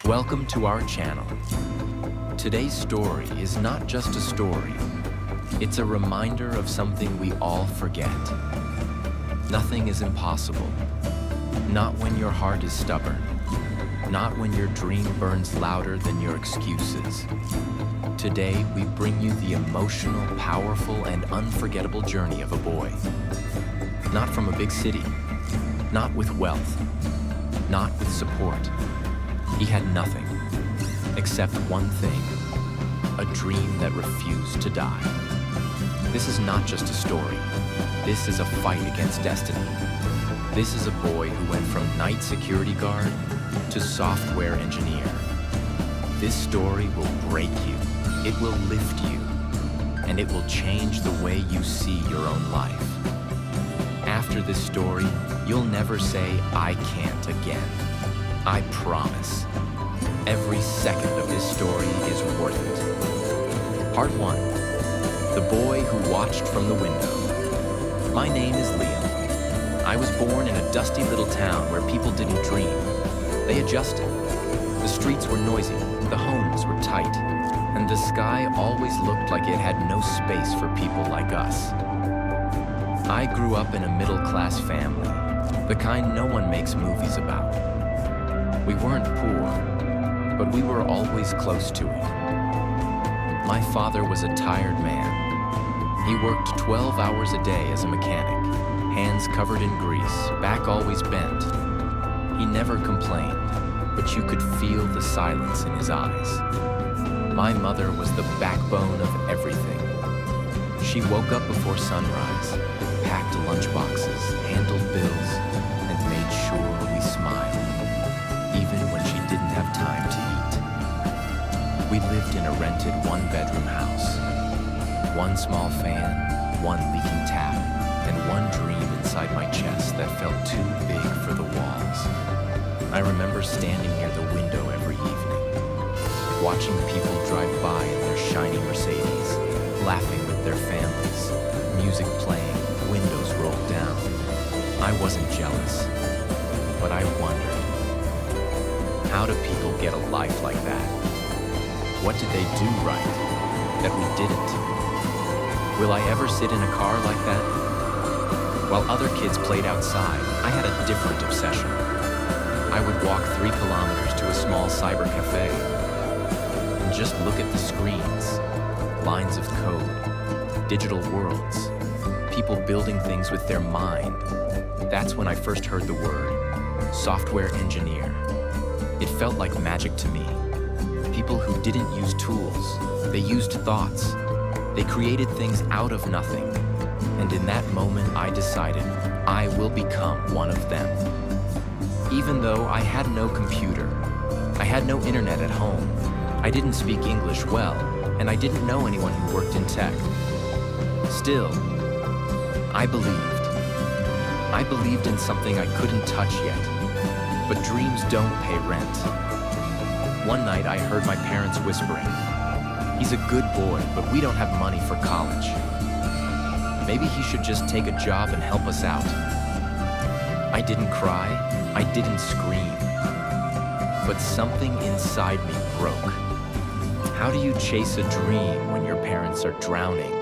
Welcome to our channel. Today's story is not just a story, it's a reminder of something we all forget. Nothing is impossible. Not when your heart is stubborn. Not when your dream burns louder than your excuses. Today, we bring you the emotional, powerful, and unforgettable journey of a boy. Not from a big city, not with wealth, not with support. He had nothing, except one thing, a dream that refused to die. This is not just a story. This is a fight against destiny. This is a boy who went from night security guard to software engineer. This story will break you, it will lift you, and it will change the way you see your own life. After this story, you'll never say, "I can't" again. I promise. Every second of this story is worth it. Part 1. The boy who watched from the window. My name is Liam. I was born in a dusty little town where people didn't dream. They adjusted. The streets were noisy, the homes were tight, and the sky always looked like it had no space for people like us. I grew up in a middle-class family, the kind no one makes movies about. We weren't poor, but we were always close to it. My father was a tired man. He worked 12 hours a day as a mechanic, hands covered in grease, back always bent. He never complained, but you could feel the silence in his eyes. My mother was the backbone of everything. She woke up before sunrise, packed lunchboxes, handled bills, and made sure we smiled, even when she didn't have time to eat. We lived in a rented one-bedroom house. One small fan, one leaking tap, and one dream inside my chest that felt too big for the walls. I remember standing near the window every evening, watching people drive by in their shiny Mercedes, laughing with their families, music playing, windows rolled down. I wasn't jealous, but I wondered, how do people get a life like that? What did they do right that we didn't? Will I ever sit in a car like that? While other kids played outside, I had a different obsession. I would walk 3 kilometers to a small cyber cafe and just look at the screens, lines of code, digital worlds, people building things with their mind. That's when I first heard the word software engineer. It felt like magic to me. People who didn't use tools, they used thoughts. They created things out of nothing. And in that moment, I decided I will become one of them. Even though I had no computer, I had no internet at home, I didn't speak English well, and I didn't know anyone who worked in tech. Still, I believed. I believed in something I couldn't touch yet. But dreams don't pay rent. One night I heard my parents whispering, "He's a good boy, but we don't have money for college. Maybe he should just take a job and help us out." I didn't cry, I didn't scream, but something inside me broke. How do you chase a dream when your parents are drowning?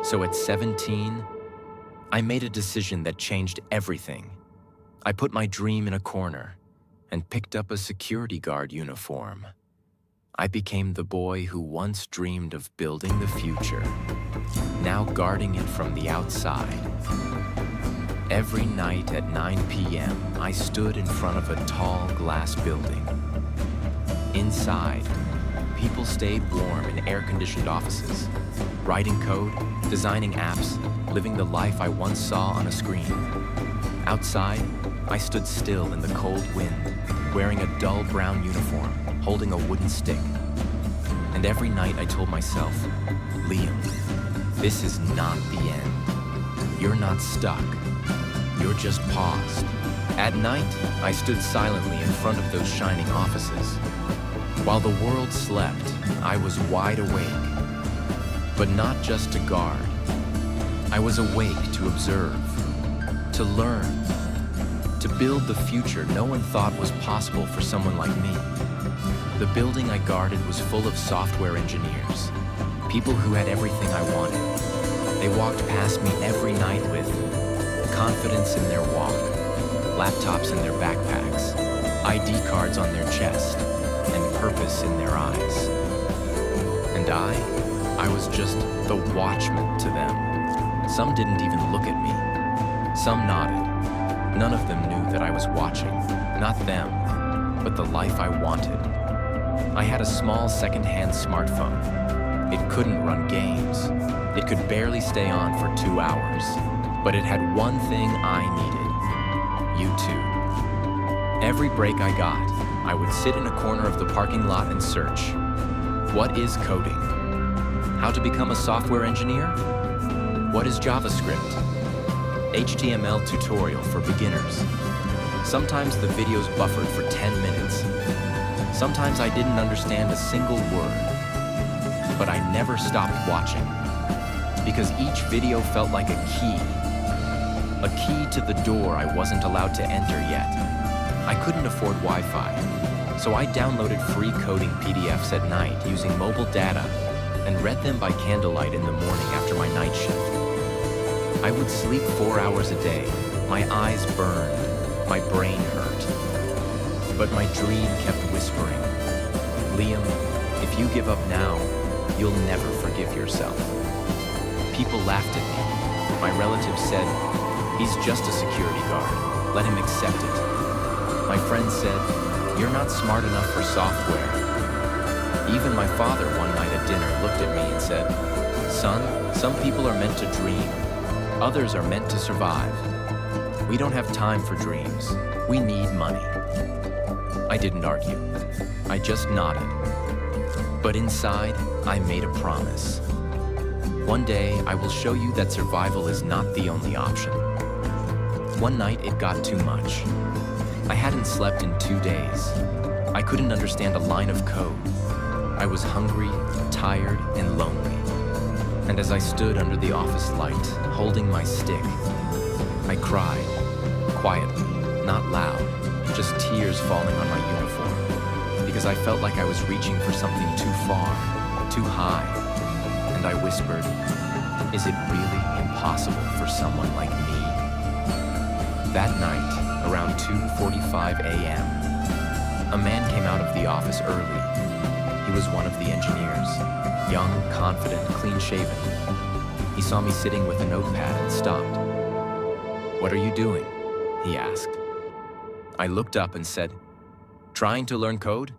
So at 17, I made a decision that changed everything. I put my dream in a corner and picked up a security guard uniform. I became the boy who once dreamed of building the future, now guarding it from the outside. Every night at 9 p.m., I stood in front of a tall glass building. Inside, people stayed warm in air-conditioned offices, writing code, designing apps, living the life I once saw on a screen. Outside, I stood still in the cold wind, wearing a dull brown uniform, holding a wooden stick. And every night I told myself, "Liam, this is not the end. You're not stuck. You're just paused." At night, I stood silently in front of those shining offices. While the world slept, I was wide awake. But not just to guard. I was awake to observe, to learn, to build the future no one thought was possible for someone like me. The building I guarded was full of software engineers, people who had everything I wanted. They walked past me every night with confidence in their walk, laptops in their backpacks, ID cards on their chest, and purpose in their eyes. And I was just the watchman to them. Some didn't even look at me. Some nodded. None of them knew that I was watching. Not them, but the life I wanted. I had a small second-hand smartphone. It couldn't run games. It could barely stay on for 2 hours. But it had one thing I needed: YouTube. Every break I got, I would sit in a corner of the parking lot and search. What is coding? How to become a software engineer? What is JavaScript? HTML tutorial for beginners. Sometimes the videos buffered for 10 minutes. Sometimes I didn't understand a single word. But I never stopped watching, because each video felt like a key to the door I wasn't allowed to enter yet. I couldn't afford Wi-Fi, so I downloaded free coding PDFs at night using mobile data and read them by candlelight in the morning after my night shift. I would sleep 4 hours a day. My eyes burned, my brain hurt. But my dream kept whispering, "Liam, if you give up now, you'll never forgive yourself." People laughed at me. My relatives said, "He's just a security guard. Let him accept it." My friends said, "You're not smart enough for software." Even my father one night at dinner looked at me and said, "Son, some people are meant to dream. Others are meant to survive. We don't have time for dreams. We need money." I didn't argue. I just nodded. But inside, I made a promise. One day, I will show you that survival is not the only option. One night, it got too much. I hadn't slept in 2 days. I couldn't understand a line of code. I was hungry, tired, and lonely. And as I stood under the office light, holding my stick, I cried, quietly, not loud, just tears falling on my uniform, because I felt like I was reaching for something too far, too high. And I whispered, "Is it really impossible for someone like me?" That night, around 2:45 a.m., a man came out of the office early. He was one of the engineers, young, confident, clean-shaven. He saw me sitting with a notepad and stopped. "What are you doing?" he asked. I looked up and said, "Trying to learn code?"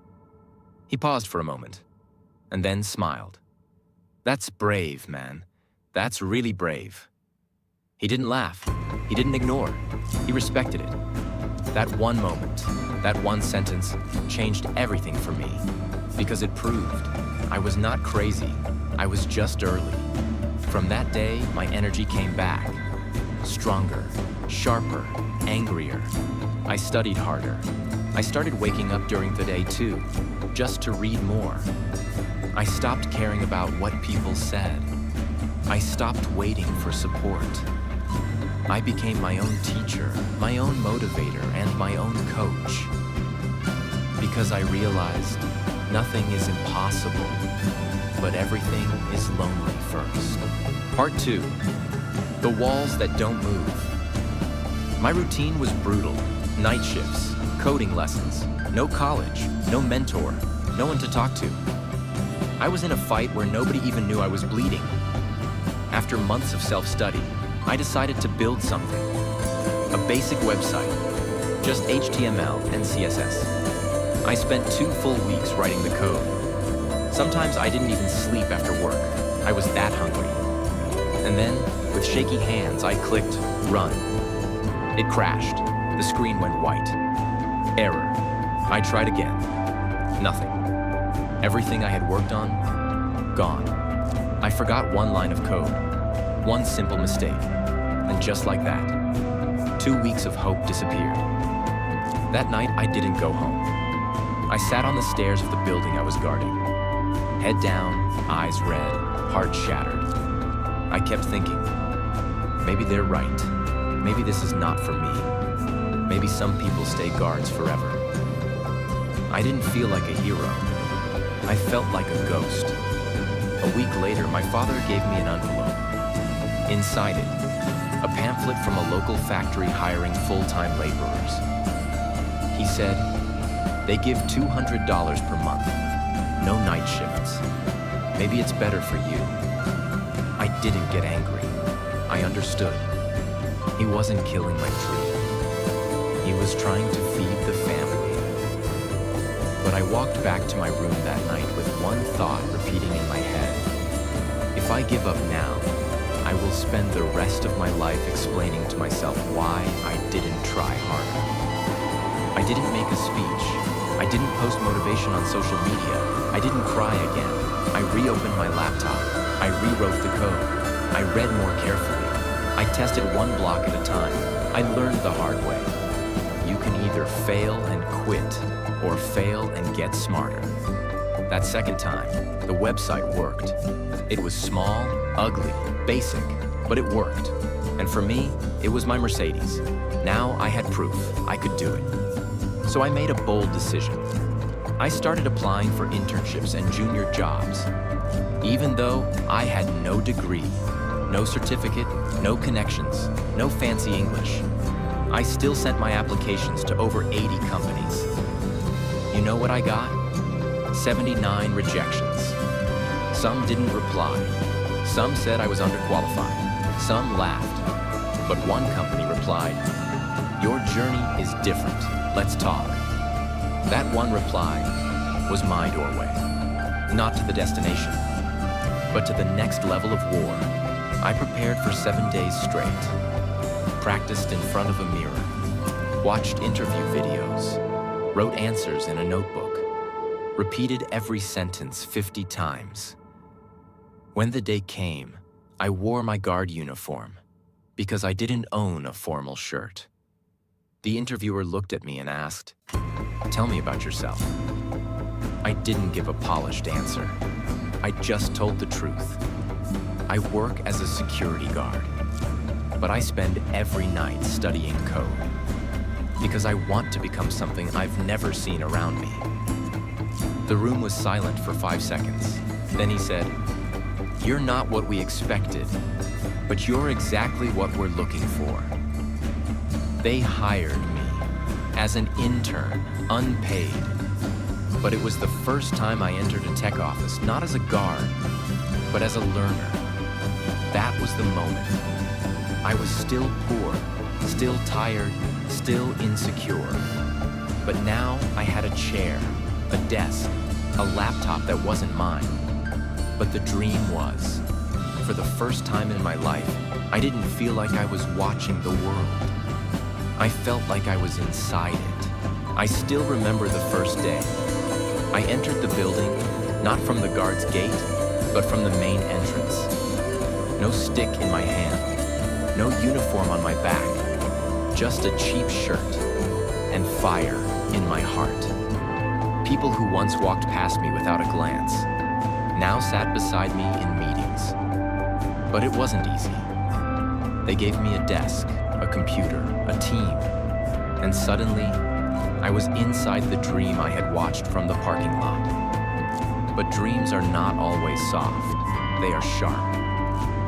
He paused for a moment, and then smiled. "That's brave, man. That's really brave." He didn't laugh. He didn't ignore. He respected it. That one moment, that one sentence, changed everything for me, because it proved I was not crazy. I was just early. From that day, my energy came back. Stronger, sharper, angrier. I studied harder. I started waking up during the day too, just to read more. I stopped caring about what people said. I stopped waiting for support. I became my own teacher, my own motivator, and my own coach. Because I realized nothing is impossible, but everything is lonely first. Part 2, the walls that don't move. My routine was brutal. Night shifts, coding lessons, no college, no mentor, no one to talk to. I was in a fight where nobody even knew I was bleeding. After months of self-study, I decided to build something. A basic website, just HTML and CSS. I spent 2 full weeks writing the code. Sometimes I didn't even sleep after work. I was that hungry. And then, with shaky hands, I clicked run. It crashed. The screen went white. Error. I tried again. Nothing. Everything I had worked on, gone. I forgot one line of code, one simple mistake, and just like that, 2 weeks of hope disappeared. That night, I didn't go home. I sat on the stairs of the building I was guarding. Head down, eyes red, heart shattered. I kept thinking, maybe they're right. Maybe this is not for me. Maybe some people stay guards forever. I didn't feel like a hero. I felt like a ghost. A week later, my father gave me an envelope. Inside it, a pamphlet from a local factory hiring full-time laborers. He said, they give $200 per month, no night shifts. Maybe it's better for you. I didn't get angry. I understood. He wasn't killing my dream. He was trying to feed the family. But I walked back to my room that night with one thought repeating in my head. If I give up now, I will spend the rest of my life explaining to myself why I didn't try harder. I didn't make a speech. I didn't post motivation on social media. I didn't cry again. I reopened my laptop. I rewrote the code. I read more carefully. I tested one block at a time. I learned the hard way. You can either fail and quit, or fail and get smarter. That second time, the website worked. It was small, ugly, basic, but it worked. And for me, it was my Mercedes. Now I had proof I could do it. So I made a bold decision. I started applying for internships and junior jobs. Even though I had no degree, no certificate, no connections, no fancy English, I still sent my applications to over 80 companies. You know what I got? 79 rejections. Some didn't reply. Some said I was underqualified. Some laughed. But one company replied, "Your journey is different. Let's talk." That one reply was my doorway. Not to the destination, but to the next level of war. I prepared for 7 days straight. Practiced in front of a mirror. Watched interview videos. Wrote answers in a notebook. Repeated every sentence 50 times. When the day came, I wore my guard uniform because I didn't own a formal shirt. The interviewer looked at me and asked, "Tell me about yourself." I didn't give a polished answer. I just told the truth. I work as a security guard, but I spend every night studying code because I want to become something I've never seen around me. The room was silent for 5 seconds. Then he said, "You're not what we expected, but you're exactly what we're looking for." They hired me as an intern, unpaid. But it was the first time I entered a tech office, not as a guard, but as a learner. That was the moment. I was still poor, still tired, still insecure. But now I had a chair, a desk, a laptop that wasn't mine. But the dream was. For the first time in my life, I didn't feel like I was watching the world. I felt like I was inside it. I still remember the first day. I entered the building, not from the guard's gate, but from the main entrance. No stick in my hand, no uniform on my back, just a cheap shirt and fire in my heart. People who once walked past me without a glance now sat beside me in meetings. But it wasn't easy. They gave me a desk, a computer, a team, and suddenly, I was inside the dream I had watched from the parking lot. But dreams are not always soft. They are sharp,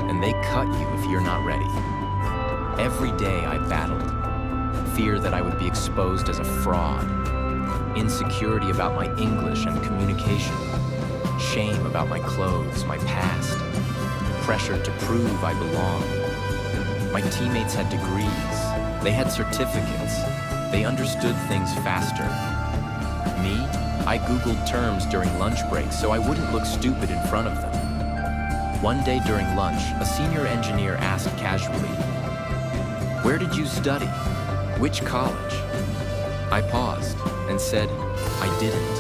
and they cut you if you're not ready. Every day I battled. Fear that I would be exposed as a fraud. Insecurity about my English and communication. Shame about my clothes, my past. Pressure to prove I belonged. My teammates had degrees. They had certificates. They understood things faster. Me, I Googled terms during lunch breaks so I wouldn't look stupid in front of them. One day during lunch, a senior engineer asked casually, "Where did you study? Which college?" I paused and said, "I didn't.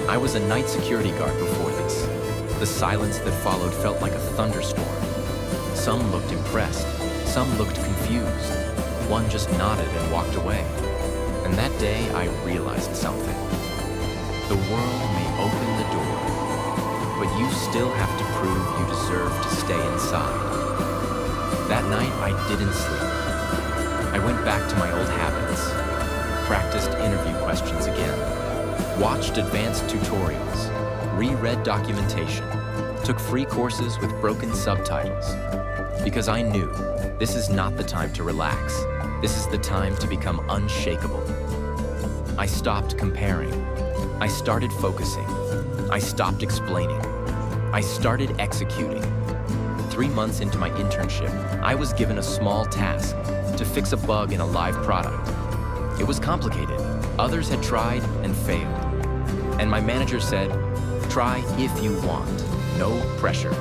I was a night security guard before this." The silence that followed felt like a thunderstorm. Some looked impressed. Some looked confused. One just nodded and walked away. And that day, I realized something. The world may open the door, but you still have to prove you deserve to stay inside. That night, I didn't sleep. I went back to my old habits, practiced interview questions again, watched advanced tutorials, reread documentation, took free courses with broken subtitles. Because I knew this is not the time to relax. This is the time to become unshakable. I stopped comparing. I started focusing. I stopped explaining. I started executing. 3 months into my internship, I was given a small task to fix a bug in a live product. It was complicated. Others had tried and failed. And my manager said, "Try if you want. No pressure."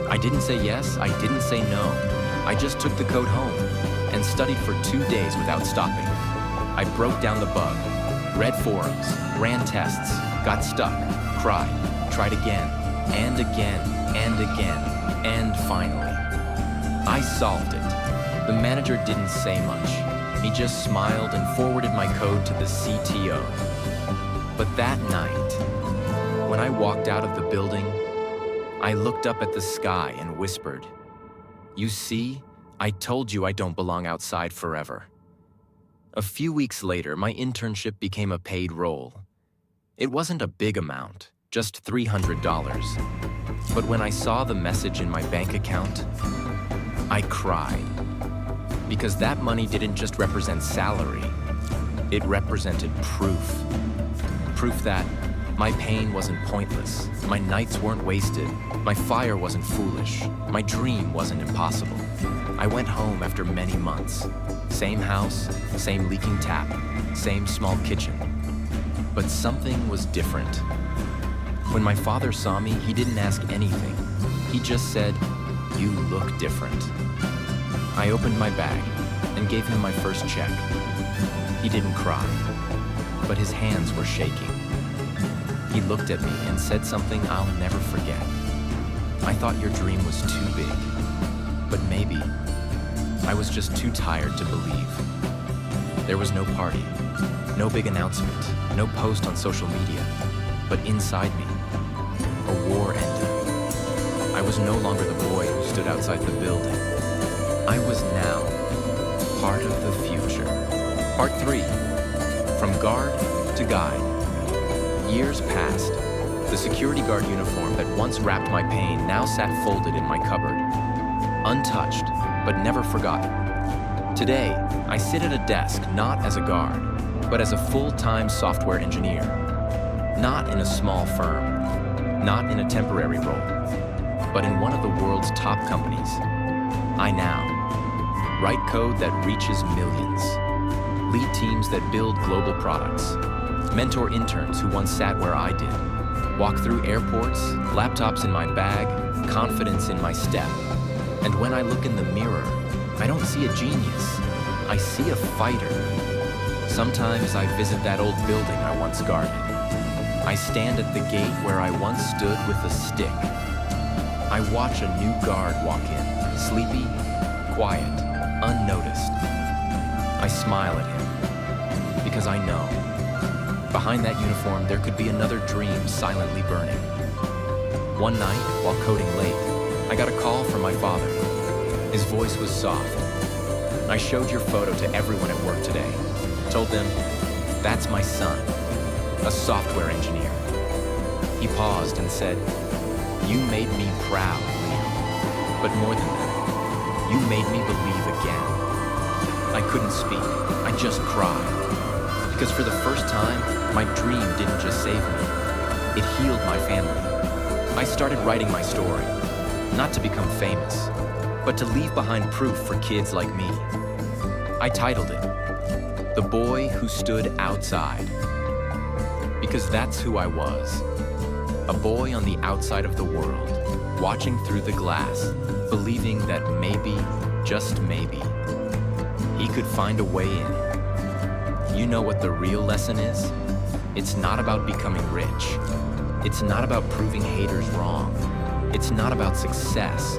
I didn't say yes, I didn't say no. I just took the code home and studied for 2 days without stopping. I broke down the bug, read forums, ran tests, got stuck, cried, tried again, and again, and again, and finally, I solved it. The manager didn't say much. He just smiled and forwarded my code to the CTO. But that night, when I walked out of the building, I looked up at the sky and whispered, "You see, I told you I don't belong outside forever." A few weeks later, my internship became a paid role. It wasn't a big amount, just $300. But when I saw the message in my bank account, I cried. Because that money didn't just represent salary, it represented proof. Proof that my pain wasn't pointless, my nights weren't wasted, my fire wasn't foolish, my dream wasn't impossible. I went home after many months. Same house, same leaking tap, same small kitchen. But something was different. When my father saw me, he didn't ask anything. He just said, "You look different." I opened my bag and gave him my first check. He didn't cry, but his hands were shaking. He looked at me and said something I'll never forget. "I thought your dream was too big, but maybe I was just too tired to believe." There was no party, no big announcement, no post on social media, but inside me, a war ended. I was no longer the boy who stood outside the building. I was now part of the future. Part 3, from guard to guide. Years passed. The security guard uniform that once wrapped my pain now sat folded in my cupboard. Untouched, but never forgotten. Today, I sit at a desk not as a guard, but as a full-time software engineer. Not in a small firm, not in a temporary role, but in one of the world's top companies. I now write code that reaches millions, lead teams that build global products, mentor interns who once sat where I did, walk through airports, laptops in my bag, confidence in my step. And when I look in the mirror, I don't see a genius, I see a fighter. Sometimes I visit that old building I once guarded. I stand at the gate where I once stood with a stick. I watch a new guard walk in, sleepy, quiet, unnoticed. I smile at him, because I know behind that uniform there could be another dream silently burning. One night, while coding late, I got a call from my father. His voice was soft. "I showed your photo to everyone at work today. Told them, that's my son, a software engineer." He paused and said, "You made me proud, Liam. But more than that, you made me believe again." I couldn't speak. I just cried. Because for the first time, my dream didn't just save me. It healed my family. I started writing my story, not to become famous, but to leave behind proof for kids like me. I titled it, "The Boy Who Stood Outside." Because that's who I was. A boy on the outside of the world, watching through the glass, believing that maybe, just maybe, he could find a way in. You know what the real lesson is? It's not about becoming rich. It's not about proving haters wrong. It's not about success.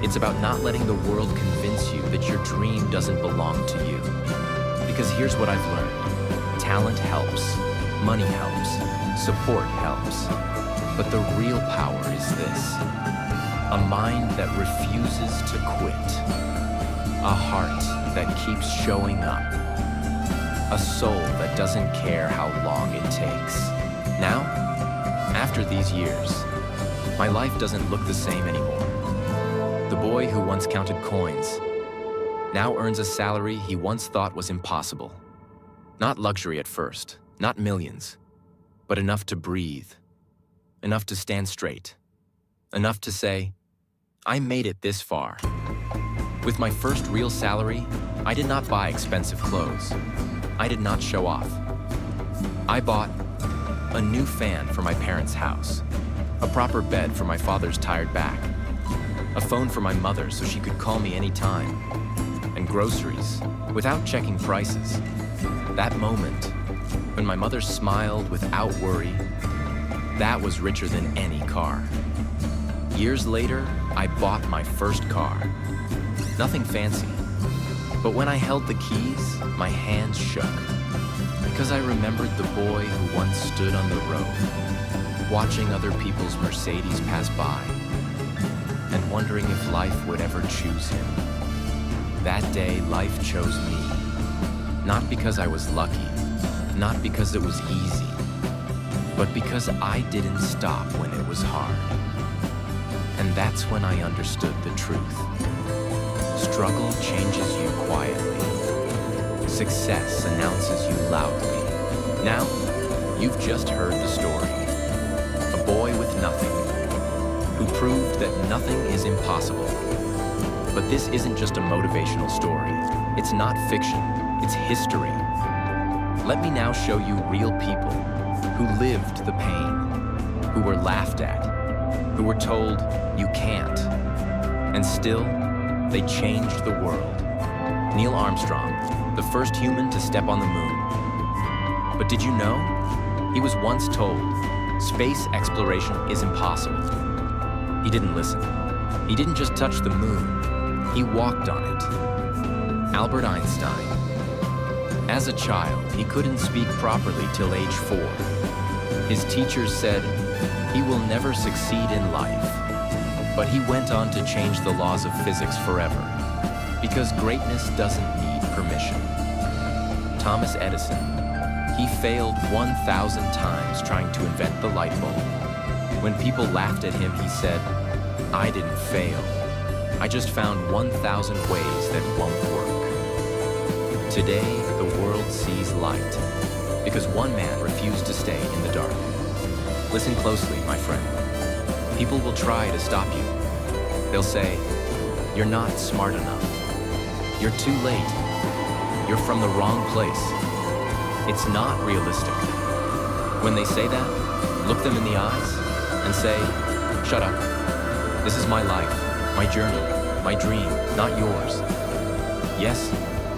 It's about not letting the world convince you that your dream doesn't belong to you. Because here's what I've learned. Talent helps. Money helps. Support helps. But the real power is this. A mind that refuses to quit. A heart that keeps showing up. A soul that doesn't care how long it takes. Now, after these years, my life doesn't look the same anymore. The boy who once counted coins now earns a salary he once thought was impossible. Not luxury at first, not millions, but enough to breathe, enough to stand straight, enough to say, I made it this far. With my first real salary, I did not buy expensive clothes. I did not show off. I bought a new fan for my parents' house, a proper bed for my father's tired back, a phone for my mother so she could call me anytime, and groceries without checking prices. That moment, when my mother smiled without worry, that was richer than any car. Years later, I bought my first car. Nothing fancy, but when I held the keys, my hands shook, because I remembered the boy who once stood on the road, watching other people's Mercedes pass by, and wondering if life would ever choose him. That day, life chose me. Not because I was lucky, not because it was easy, but because I didn't stop when it was hard. And that's when I understood the truth. Struggle changes you quietly. Success announces you loudly. Now, you've just heard the story. A boy with nothing, who proved that nothing is impossible. But this isn't just a motivational story. It's not fiction, it's history. Let me now show you real people who lived the pain, who were laughed at, who were told, you can't. And still, they changed the world. Neil Armstrong, the first human to step on the moon. But did you know? He was once told, space exploration is impossible. He didn't listen. He didn't just touch the moon, he walked on it. Albert Einstein. As a child, he couldn't speak properly till age 4. His teachers said, he will never succeed in life. But he went on to change the laws of physics forever, because greatness doesn't need permission. Thomas Edison. He failed 1,000 times trying to invent the light bulb. When people laughed at him, he said, I didn't fail. I just found 1,000 ways that won't work. Today, the world sees light, because one man refused to stay in the dark. Listen closely, my friend. People will try to stop you. They'll say, you're not smart enough. You're too late. You're from the wrong place. It's not realistic. When they say that, look them in the eyes and say, shut up. This is my life, my journey, my dream, not yours. Yes,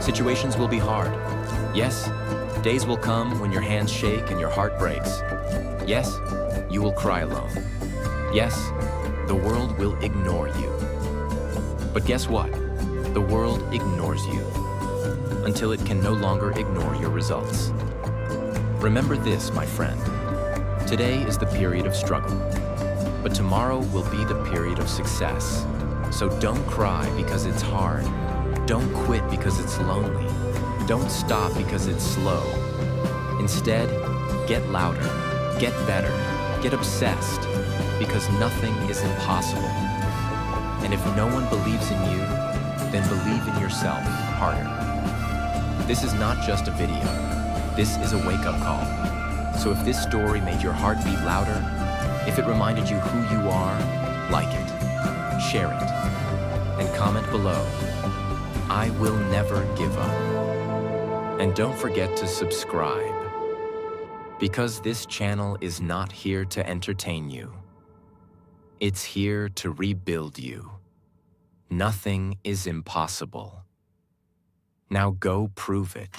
situations will be hard. Yes, days will come when your hands shake and your heart breaks. Yes, you will cry alone. Yes, the world will ignore you. But guess what? The world ignores you until it can no longer ignore your results. Remember this, my friend. Today is the period of struggle, but tomorrow will be the period of success. So don't cry because it's hard. Don't quit because it's lonely. Don't stop because it's slow. Instead, get louder, get better, get obsessed, because nothing is impossible. And if no one believes in you, then believe in yourself harder. This is not just a video. This is a wake-up call. So if this story made your heart beat louder, if it reminded you who you are, like it, share it, and comment below. I will never give up. And don't forget to subscribe, because this channel is not here to entertain you. It's here to rebuild you. Nothing is impossible. Now go prove it.